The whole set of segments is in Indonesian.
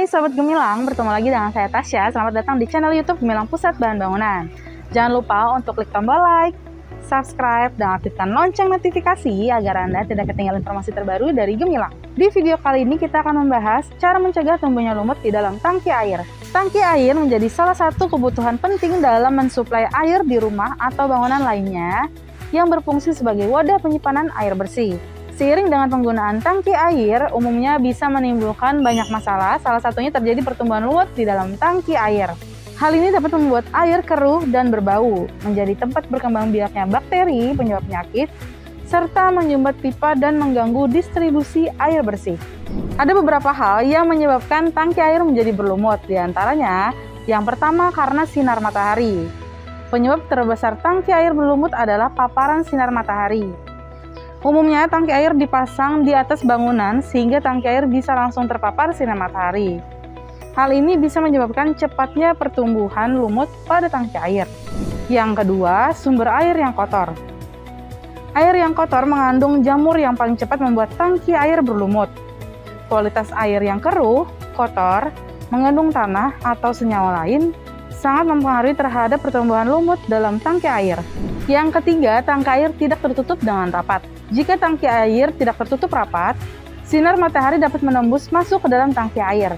Sobat Gemilang, bertemu lagi dengan saya Tasya. Selamat datang di channel YouTube Gemilang Pusat Bahan Bangunan. Jangan lupa untuk klik tombol like, subscribe, dan aktifkan lonceng notifikasi agar Anda tidak ketinggalan informasi terbaru dari Gemilang. Di video kali ini kita akan membahas cara mencegah tumbuhnya lumut di dalam tangki air. Tangki air menjadi salah satu kebutuhan penting dalam mensuplai air di rumah atau bangunan lainnya yang berfungsi sebagai wadah penyimpanan air bersih. Seiring dengan penggunaan tangki air, umumnya bisa menimbulkan banyak masalah, salah satunya terjadi pertumbuhan lumut di dalam tangki air. Hal ini dapat membuat air keruh dan berbau, menjadi tempat berkembang biaknya bakteri penyebab penyakit, serta menyumbat pipa dan mengganggu distribusi air bersih. Ada beberapa hal yang menyebabkan tangki air menjadi berlumut, diantaranya yang pertama karena sinar matahari. Penyebab terbesar tangki air berlumut adalah paparan sinar matahari. Umumnya tangki air dipasang di atas bangunan sehingga tangki air bisa langsung terpapar sinar matahari. Hal ini bisa menyebabkan cepatnya pertumbuhan lumut pada tangki air. Yang kedua, sumber air yang kotor. Air yang kotor mengandung jamur yang paling cepat membuat tangki air berlumut. Kualitas air yang keruh, kotor, mengandung tanah atau senyawa lain sangat mempengaruhi terhadap pertumbuhan lumut dalam tangki air. Yang ketiga, tangki air tidak tertutup dengan rapat. Jika tangki air tidak tertutup rapat, sinar matahari dapat menembus masuk ke dalam tangki air.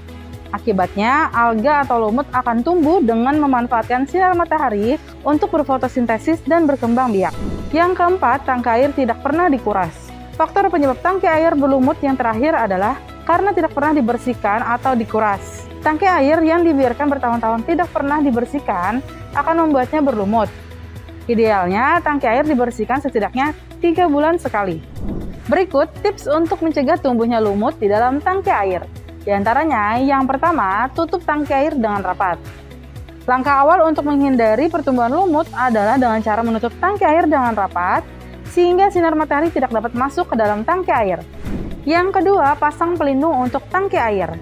Akibatnya, alga atau lumut akan tumbuh dengan memanfaatkan sinar matahari untuk berfotosintesis dan berkembang biak. Yang keempat, tangki air tidak pernah dikuras. Faktor penyebab tangki air berlumut yang terakhir adalah karena tidak pernah dibersihkan atau dikuras. Tangki air yang dibiarkan bertahun-tahun tidak pernah dibersihkan akan membuatnya berlumut. Idealnya, tangki air dibersihkan setidaknya 3 bulan sekali. Berikut tips untuk mencegah tumbuhnya lumut di dalam tangki air. Di antaranya, yang pertama, tutup tangki air dengan rapat. Langkah awal untuk menghindari pertumbuhan lumut adalah dengan cara menutup tangki air dengan rapat, sehingga sinar matahari tidak dapat masuk ke dalam tangki air. Yang kedua, pasang pelindung untuk tangki air.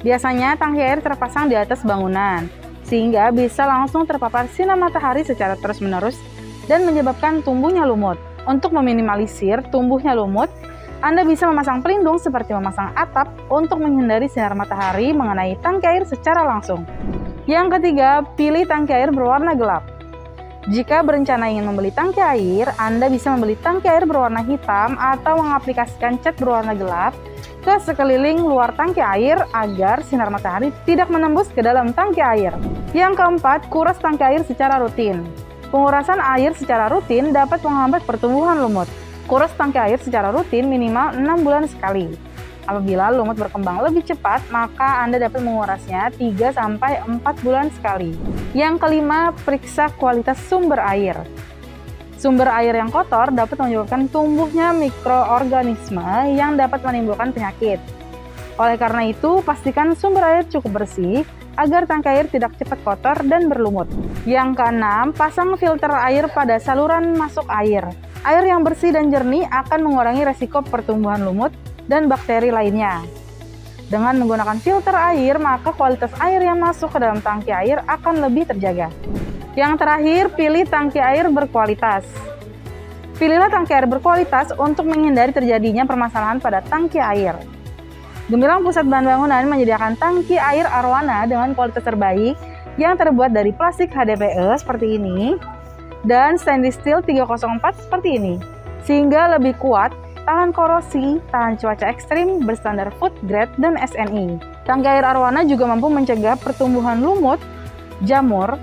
Biasanya, tangki air terpasang di atas bangunan, sehingga bisa langsung terpapar sinar matahari secara terus-menerus dan menyebabkan tumbuhnya lumut. Untuk meminimalisir tumbuhnya lumut, Anda bisa memasang pelindung seperti memasang atap untuk menghindari sinar matahari mengenai tangki air secara langsung. Yang ketiga, pilih tangki air berwarna gelap. Jika berencana ingin membeli tangki air, Anda bisa membeli tangki air berwarna hitam atau mengaplikasikan cat berwarna gelap ke sekeliling luar tangki air agar sinar matahari tidak menembus ke dalam tangki air. Yang keempat, kuras tangki air secara rutin. Pengurasan air secara rutin dapat menghambat pertumbuhan lumut. Kuras tangki air secara rutin minimal 6 bulan sekali. Apabila lumut berkembang lebih cepat, maka Anda dapat mengurasnya 3-4 bulan sekali. Yang kelima, periksa kualitas sumber air. Sumber air yang kotor dapat menyebabkan tumbuhnya mikroorganisme yang dapat menimbulkan penyakit. Oleh karena itu, pastikan sumber air cukup bersih agar tangki air tidak cepat kotor dan berlumut. Yang keenam, pasang filter air pada saluran masuk air. Air yang bersih dan jernih akan mengurangi resiko pertumbuhan lumut dan bakteri lainnya. Dengan menggunakan filter air, maka kualitas air yang masuk ke dalam tangki air akan lebih terjaga. Yang terakhir, pilih tangki air berkualitas. Pilihlah tangki air berkualitas untuk menghindari terjadinya permasalahan pada tangki air. Gemilang Pusat Bahan Bangunan menyediakan tangki air arwana dengan kualitas terbaik yang terbuat dari plastik HDPE seperti ini dan stainless steel 304 seperti ini, sehingga lebih kuat, tahan korosi, tahan cuaca ekstrim, berstandar food grade dan SNI. Tangki air arwana juga mampu mencegah pertumbuhan lumut, jamur,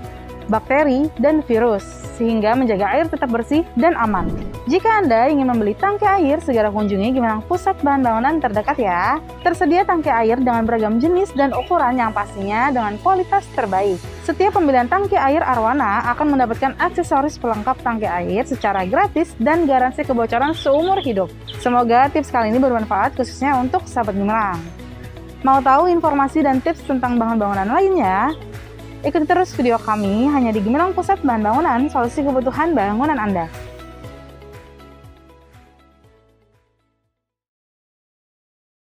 bakteri, dan virus, sehingga menjaga air tetap bersih dan aman. Jika Anda ingin membeli tangki air, segera kunjungi Gemilang Pusat Bahan Bangunan terdekat ya. Tersedia tangki air dengan beragam jenis dan ukuran yang pastinya dengan kualitas terbaik. Setiap pembelian tangki air arwana akan mendapatkan aksesoris pelengkap tangki air secara gratis dan garansi kebocoran seumur hidup. Semoga tips kali ini bermanfaat khususnya untuk sahabat Gemilang. Mau tahu informasi dan tips tentang bahan bangunan lainnya? Ikuti terus video kami hanya di Gemilang Pusat Bahan Bangunan, solusi kebutuhan bangunan Anda.